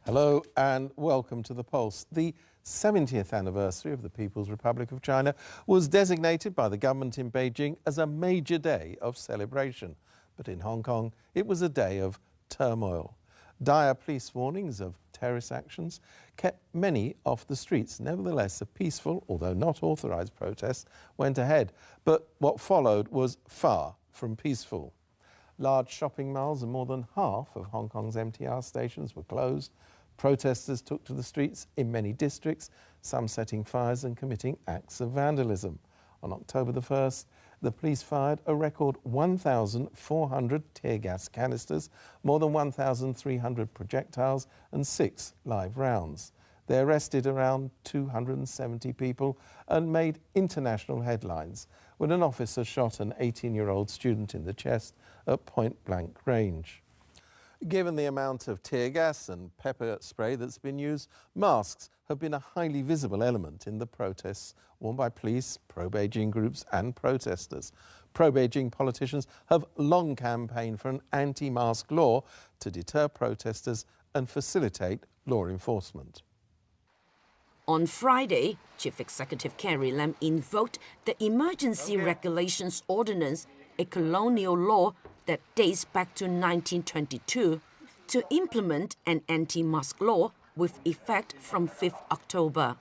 Hello and welcome to The Pulse. The 70th anniversary of the People's Republic of China was designated by the government in Beijing as a major day of celebration. But in Hong Kong, it was a day of turmoil. Dire police warnings of terrorist actions kept many off the streets. Nevertheless, a peaceful, although not authorised protest went ahead. But what followed was far from peaceful. Large shopping malls and more than half of Hong Kong's MTR stations were closed. Protesters took to the streets in many districts, some setting fires and committing acts of vandalism. On October the 1st, the police fired a record 1,400 tear gas canisters, more than 1,300 projectiles and 6 live rounds. They arrested around 270 people and made international headlines when an officer shot an 18-year-old student in the chest at point-blank range. Given the amount of tear gas and pepper spray that's been used, masks have been a highly visible element in the protests worn by police, pro-Beijing groups and protesters. Pro-Beijing politicians have long campaigned for an anti-mask law to deter protesters and facilitate law enforcement. On Friday, Chief Executive Carrie Lam invoked the Emergency Regulations Ordinance, a colonial law that dates back to 1922, to implement an anti-mask law with effect from 5th October.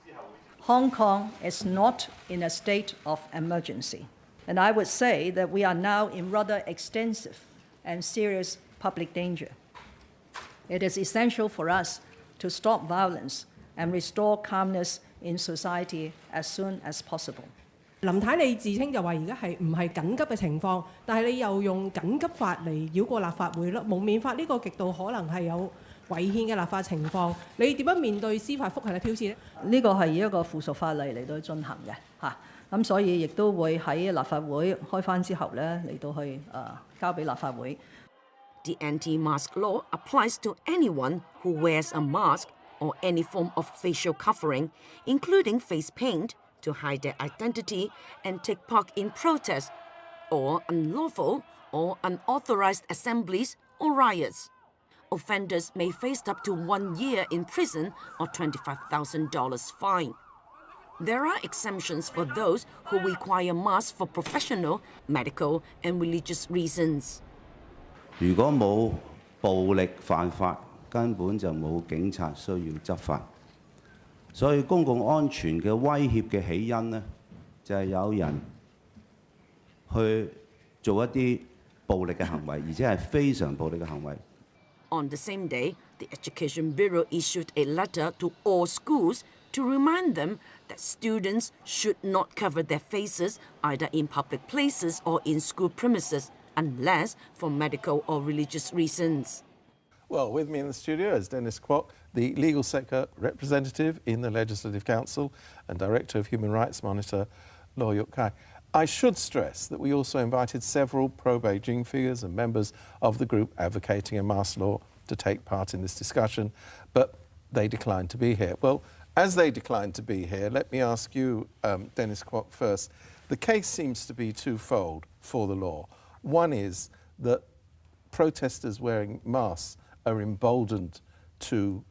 Hong Kong is not in a state of emergency, and I would say that we are now in rather extensive and serious public danger. It is essential for us to stop violence and restore calmness in society as soon as possible. 林太你自稱就話而家唔係緊急嘅情況，但係你又用緊急法嚟繞過立法會咯。蒙面法呢個極度可能係有違憲嘅立法情況，你點樣面對司法覆核嘅挑戰呢？呢個係以一個附屬法例嚟到進行嘅嚇，咁所以亦都會喺立法會開返之後咧嚟到去交俾立法會。The anti-mask law applies to anyone who wears a mask or any form of facial covering, including face paint, to hide their identity and take part in protests or unlawful or unauthorized assemblies or riots. Offenders may face up to 1 year in prison or $25,000 fine. There are exemptions for those who require masks for professional, medical and religious reasons. 如果冇暴力犯法，根本就冇警察需要執法。所以公共安全嘅威脅嘅起因呢，就係有人去做一啲暴力嘅行為，而且係非常暴力嘅行為。On the same day, the Education Bureau issued a letter to all schools to remind them that students should not cover their faces either in public places or in school premises unless for medical or religious reasons. Well, with me in the studio is Dennis Kwok, the Legal Sector Representative in the Legislative Council and Director of Human Rights Monitor Law Yuk. I should stress that we also invited several pro-Beijing figures and members of the group advocating a mask law to take part in this discussion, but they declined to be here. Well, as they declined to be here, let me ask you, Dennis Kwok, first. The case seems to be twofold for the law. One is that protesters wearing masks are emboldened to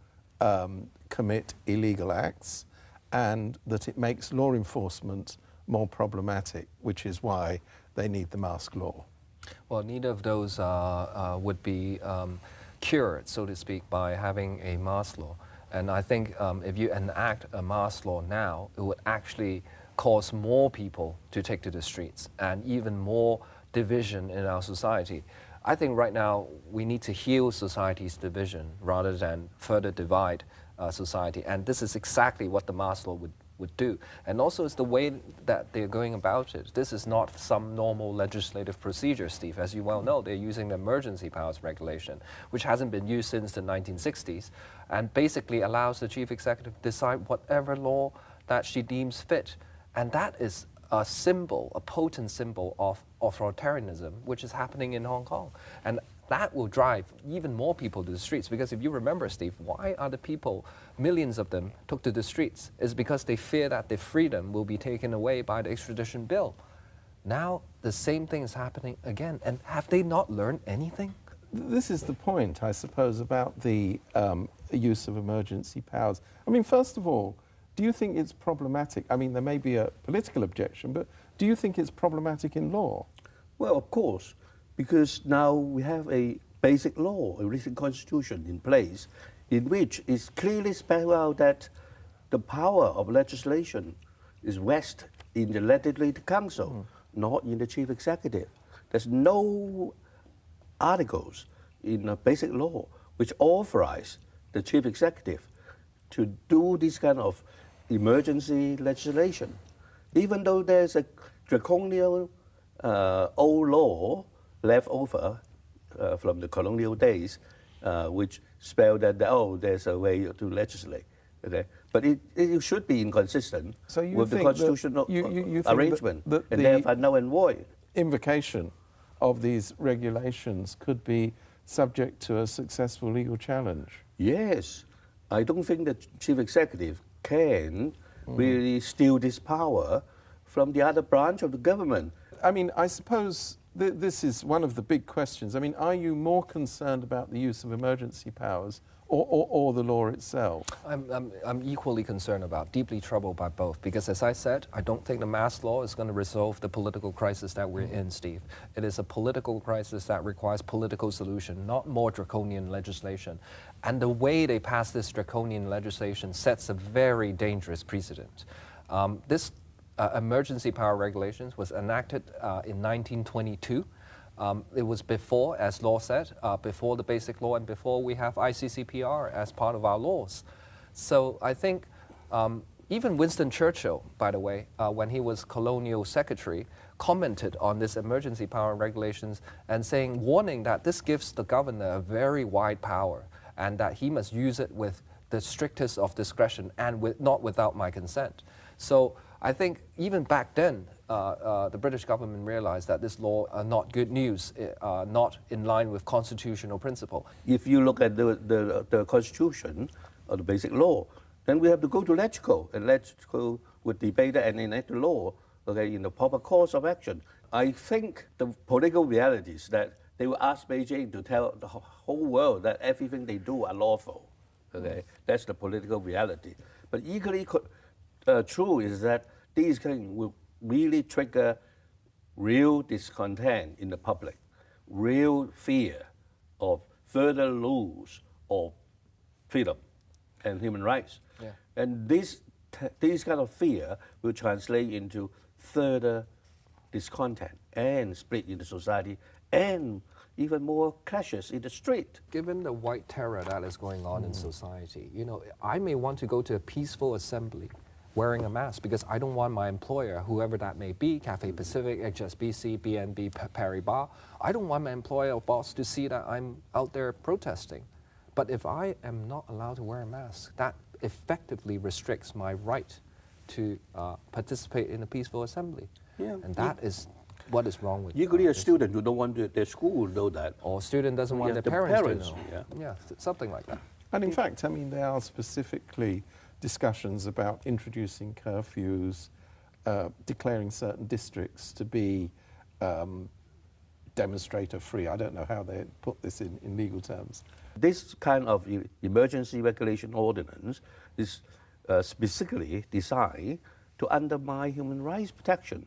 commit illegal acts, and that it makes law enforcement more problematic, which is why they need the mask law. Well, neither of those would be cured, so to speak, by having a mask law. And I think if you enact a mask law now, it would actually cause more people to take to the streets and even more division in our society. I think right now we need to heal society's division rather than further divide society. And this is exactly what the mask law would do. And also it's the way that they're going about it. This is not some normal legislative procedure, Steve. As you well know, they're using the emergency powers regulation, which hasn't been used since the 1960s, and basically allows the chief executive to decide whatever law that she deems fit. And that is a symbol, a potent symbol of authoritarianism, which is happening in Hong Kong. And that will drive even more people to the streets. Because if you remember, Steve, why are the people, millions of them, took to the streets? It's because they fear that their freedom will be taken away by the extradition bill. Now the same thing is happening again. And have they not learned anything? This is the point, I suppose, about the use of emergency powers. I mean, first of all, do you think it's problematic? I mean, there may be a political objection, but do you think it's problematic in law? Well, of course, because now we have a basic law, a written constitution in place, in which it's clearly spelled out that the power of legislation is vested in the Legislative Council, not in the Chief Executive. There's no articles in the basic law which authorize the Chief Executive to do this kind of emergency legislation. Even though there's a draconian old law left over from the colonial days, which spelled that, there's a way to legislate. Okay? But it should be inconsistent with the constitutional arrangement, and therefore null and void. Invocation of these regulations could be subject to a successful legal challenge. Yes. I don't think the Chief Executive can really steal this power from the other branch of the government. I mean, I suppose this is one of the big questions. I mean, are you more concerned about the use of emergency powers or the law itself? I'm equally concerned about, deeply troubled by both, because as I said, I don't think the mass law is going to resolve the political crisis that we're in, Steve. It is a political crisis that requires political solution, not more draconian legislation. And the way they pass this draconian legislation sets a very dangerous precedent. This emergency power regulations was enacted in 1922. It was before, as law said, before the basic law and before we have ICCPR as part of our laws. So I think even Winston Churchill, by the way, when he was colonial secretary, commented on this emergency power regulations and warning that this gives the governor a very wide power and that he must use it with the strictest of discretion and not without my consent. So I think even back then, the British government realized that this law are not good news, not in line with constitutional principle. If you look at the Constitution or the basic law, then we have to go to LegCo, and LegCo would debate and enact the law, okay, in the proper course of action. I think the political reality is that they will ask Beijing to tell the whole world that everything they do are lawful. Okay, that's the political reality. But equally true is that these things will really trigger real discontent in the public, real fear of further loss of freedom and human rights. Yeah. And this kind of fear will translate into further discontent and split in the society and even more clashes in the street. Given the white terror that is going on in society, you know, I may want to go to a peaceful assembly wearing a mask because I don't want my employer, whoever that may be, Cathay Pacific, HSBC, BNP Paribas, I don't want my employer or boss to see that I'm out there protesting. But if I am not allowed to wear a mask, that effectively restricts my right to participate in a peaceful assembly. Yeah. And that is what is wrong with Usually a student who don't want their school to know that. or student doesn't want Yeah, their the parents to know. parents, Yeah, something like that. And in fact, I mean, there are specifically discussions about introducing curfews, declaring certain districts to be demonstrator-free. I don't know how they put this in legal terms. This kind of emergency regulation ordinance is specifically designed to undermine human rights protection,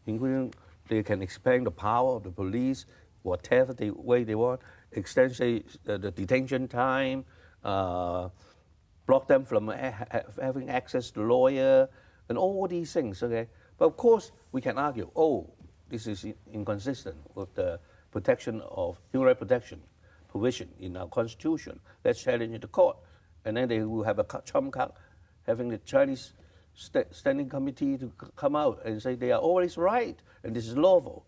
including they can expand the power of the police, whatever way they want, extend the detention time, block them from having access to lawyer, and all these things, okay? But of course, we can argue, this is inconsistent with the protection of human rights protection provision in our constitution. Let's challenge the court. And then they will have a trump card, having the Chinese standing committee to come out and say they are always right, and this is lawful.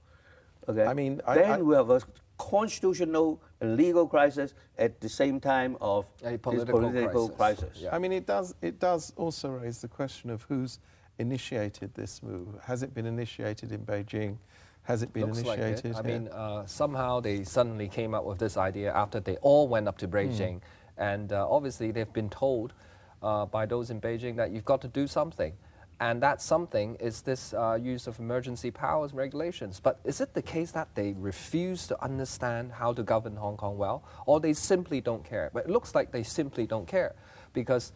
Okay? I mean, we have a constitutional and legal crisis at the same time of A this political crisis. Yeah. I mean, it does also raise the question of who's initiated this move. Has it been initiated in Beijing? Has it been Looks like initiated it. I here? mean, somehow they suddenly came up with this idea after they all went up to Beijing. And obviously they've been told by those in Beijing that you've got to do something. And that something is this use of emergency powers and regulations. But is it the case that they refuse to understand how to govern Hong Kong well, or they simply don't care? But it looks like they simply don't care, because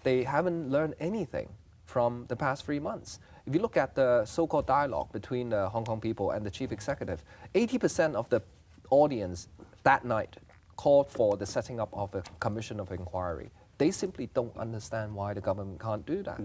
they haven't learned anything from the past 3 months. If you look at the so-called dialogue between the Hong Kong people and the chief executive, 80% of the audience that night called for the setting up of a commission of inquiry. They simply don't understand why the government can't do that.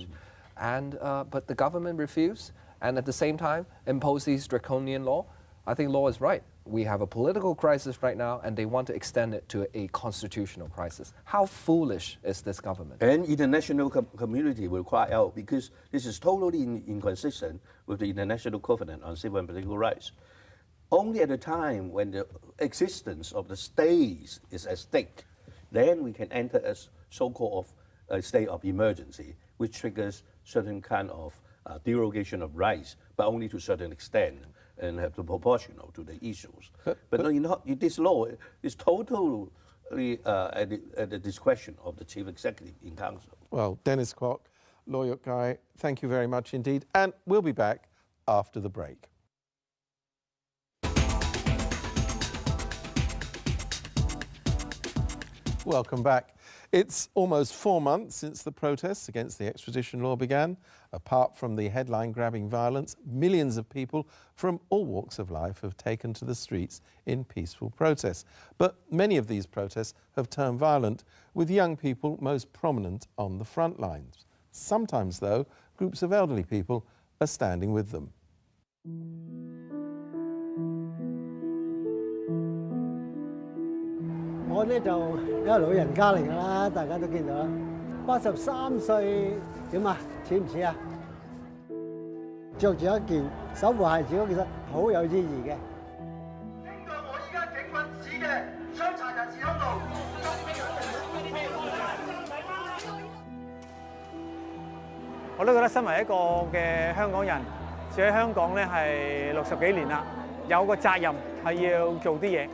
And, but the government refused, and at the same time impose these draconian law. I think law is right. We have a political crisis right now, and they want to extend it to a constitutional crisis. How foolish is this government? And international community will cry out, because this is totally inconsistent with the International Covenant on Civil and Political Rights. Only at a time when the existence of the states is at stake, then we can enter a so-called state of emergency, which triggers certain kind of derogation of rights, but only to a certain extent, and have to be proportional to the issues. But this law is totally at the discretion of the chief executive in council. Well, Dennis Kwok Law Yuk, thank you very much indeed. And we'll be back after the break. Welcome back. It's almost 4 months since the protests against the extradition law began. Apart from the headline-grabbing violence, millions of people from all walks of life have taken to the streets in peaceful protest. But many of these protests have turned violent, with young people most prominent on the front lines. Sometimes, though, groups of elderly people are standing with them.我呢就一個老人家嚟㗎啦，大家都見到啦。83歲點啊？似唔似啊？着住一件守護孩子，其實好有意義嘅。經過我依家警棍子嘅傷殘人士通道。我都覺得身為一個嘅香港人，住喺香港咧係60幾年啦，有個責任係要做啲嘢。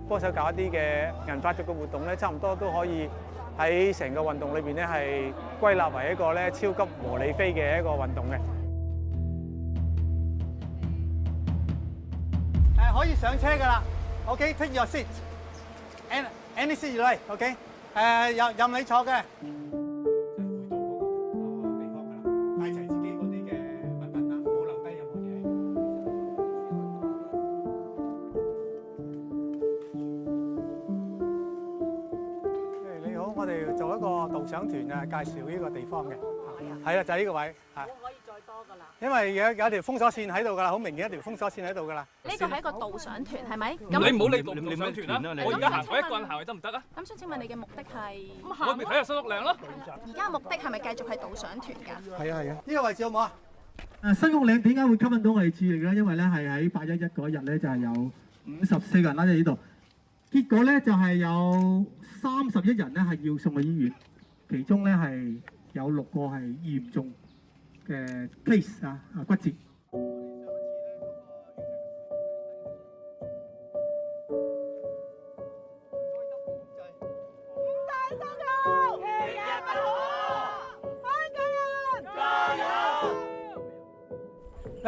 幫手搞一啲嘅銀髮族嘅活動咧，差唔多都可以喺成個運動裏邊咧係歸納為一個咧超級和理非嘅一個運動嘅。可以上車㗎啦。OK, take your seat. Any seat you like. OK. 任你坐嘅。帶齊自己嗰啲嘅物品啦，唔好留低任何嘢。 我哋做一個導賞團啊，介紹呢個地方嘅。係啊，就係呢個位。係。可以再多㗎啦。因為有條封鎖線喺度㗎啦，好明顯一條封鎖線喺度㗎啦。呢個係一個導賞團係咪？咁你唔好理導賞團啦，我而家行我一個人行去得唔得啊？咁想請問你嘅目的係？我咪睇下新屋嶺咯。而家目的係咪繼續係導賞團㗎？係啊係啊。呢個位置好唔好啊？新屋嶺點解會吸引到我哋注意力咧？因為咧係喺811嗰日咧就係有54個人拉喺呢度，結果咧就係有31人咧係要送去醫院，其中咧係有6個係嚴重嘅 case 啊骨折。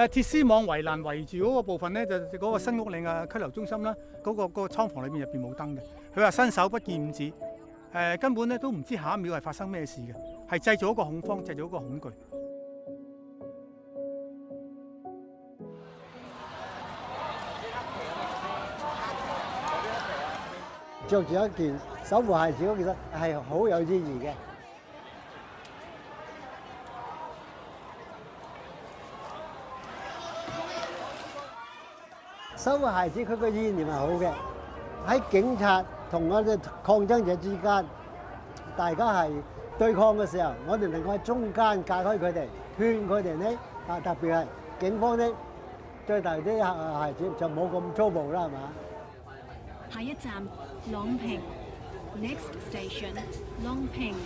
鐵絲網圍欄圍住嗰個部分咧，就嗰個新屋嶺嘅拘留中心啦，嗰個倉房裏邊入邊冇燈嘅。佢話伸手不見五指，根本咧都唔知下一秒係發生咩事嘅，係製造一個恐慌，製造一個恐懼。着住一件守護孩子嗰件係好有意義嘅。 守護孩子佢個意念係好嘅，喺警察同我哋抗爭者之間，大家係對抗嘅時候，我哋能夠喺中間隔開佢哋，勸佢哋呢特別係警方呢，最大啲孩子就冇咁粗暴啦，係嘛？下一站朗屏 ，Next station 朗屏。 呢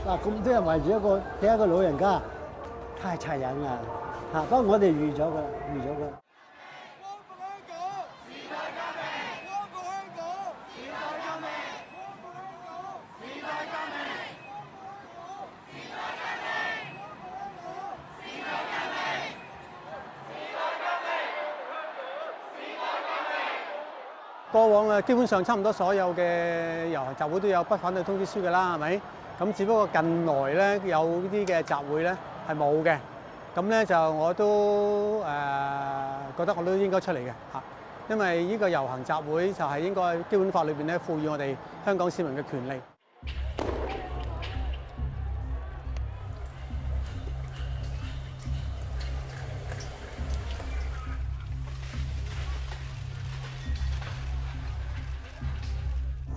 嗱，咁多人圍住睇一個老人家，太殘忍啦嚇！不過我哋預咗㗎啦，預咗㗎。過往基本上差唔多所有嘅遊行集會都有不反對通知書㗎啦，係咪？咁只不過近來咧有啲嘅集會咧係冇嘅，咁咧就我都覺得我都應該出嚟嘅嚇，因為呢個遊行集會就係應該基本法裏邊咧賦予我哋香港市民嘅權利。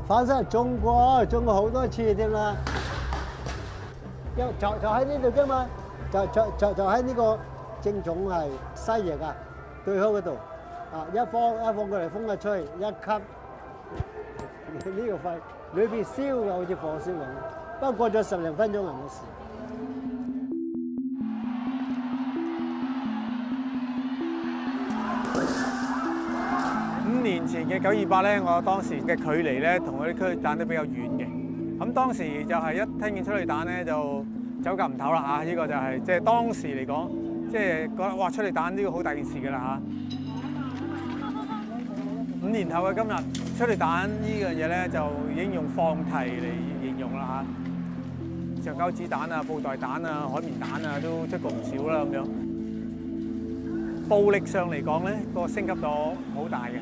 反正中過好多次添啦，就喺呢度啫嘛，就喺呢個正總係西翼啊對開嗰度啊，一放過嚟風一吹，一吸呢個肺裏邊燒嘅好似火燒咁，不過過咗10零分鐘就冇事。5年前嘅928咧，我當時嘅距離咧同嗰啲催淚彈都比較遠嘅。咁當時就係一聽見催淚彈咧就走夾唔唞啦嚇，呢個就係即係當時嚟講，即係覺得哇催淚彈呢個好大件事㗎啦嚇。5年後嘅今日，催淚彈呢樣嘢咧就已經用放題嚟形容啦嚇。橡膠子彈啊、布袋彈啊、海綿彈啊都出過唔少啦咁樣。暴力上嚟講咧，個升級度好大嘅。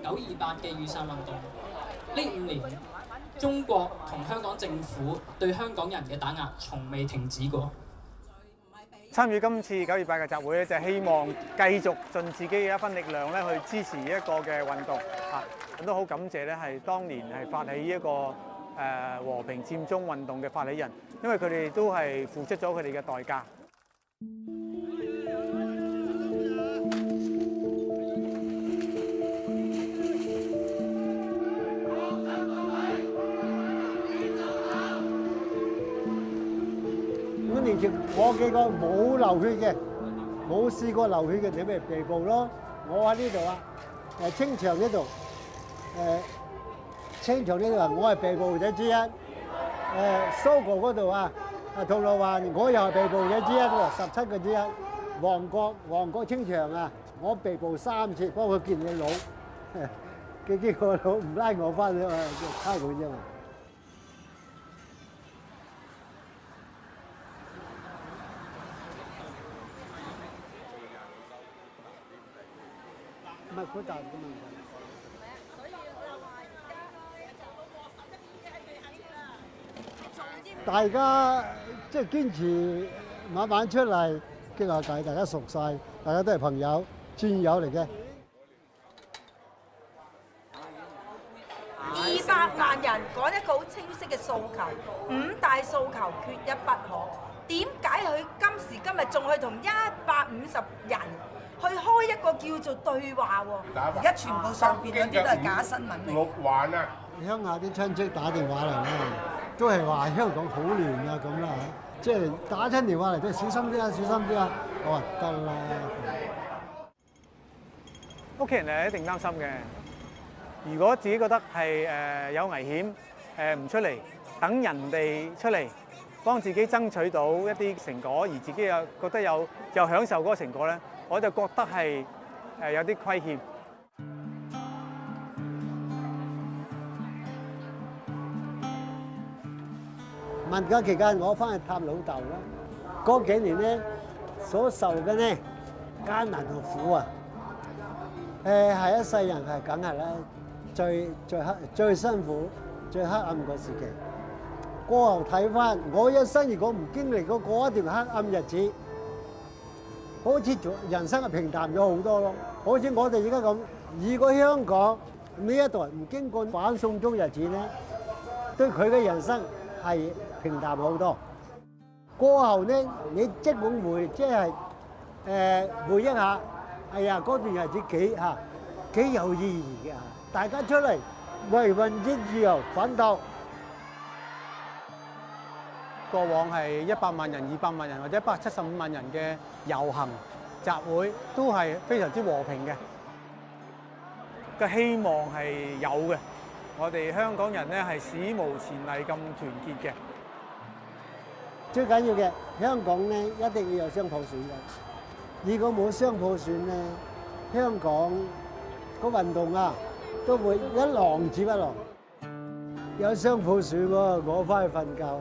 928嘅雨傘運動，呢5年，中國同香港政府對香港人嘅打壓從未停止過。參與今次928嘅集會咧，就係希望繼續盡自己嘅一分力量咧，去支持一個嘅運動嚇。咁都好感謝咧，係當年係發起一個和平佔中運動嘅發起人，因為佢哋都係付出咗佢哋嘅代價。5年前我幾個冇流血嘅，冇試過流血嘅，你咪被捕咯。我喺呢度啊，清場呢度，清場呢度啊，我係被捕者之一。蘇豪嗰度啊，銅鑼灣我又係被捕者之一喎，17個之一。旺角清場啊，我被捕3次，幫佢見你佬，結果佬唔拉我翻去啊，差佢啫嘛。唔係好大嘅問題。大家即係堅持晚晚出嚟傾下偈，大家熟晒，大家都係朋友、戰友嚟嘅。200萬人講一個好清晰嘅訴求，5大訴求缺一不可。點解佢今時今日仲去同150人去開一個叫做對話喎？而家全部上邊嗰啲都係假新聞嚟。6環啊！鄉下啲親戚打電話嚟啦，都係話香港好亂啊咁啦，即係打親電話嚟都小心啲啊，小心啲啊！我話得啦。屋企人係一定擔心嘅。如果自己覺得係有危險，唔出嚟，等人哋出嚟幫自己爭取到一啲成果，而自己又覺得又享受嗰個成果咧，我就覺得係有啲虧欠。文革期間，我翻去探老豆啦。嗰幾年咧，所受嘅咧艱難同苦啊，係一世人係梗係啦，最辛苦、最黑暗個時期。過後睇翻，我一生如果唔經歷過嗰一段黑暗日子，好似做人生係平淡咗好多咯。好似我哋而家咁，如果香港呢一代唔經過反送中日子咧，對佢嘅人生係平淡好多。過後咧，你即管回憶下，哎呀嗰段日子幾有意義嘅，大家出嚟為民主自由奮鬥。過往係100萬人、200萬人或者175萬人嘅遊行集會，都係非常之和平嘅。個希望係有嘅，我哋香港人咧係史無前例咁團結嘅。最緊要嘅香港咧一定要有雙普選嘅，如果冇雙普選咧，香港個運動啊都會一浪接一浪。有雙普選喎，我翻去瞓覺啦。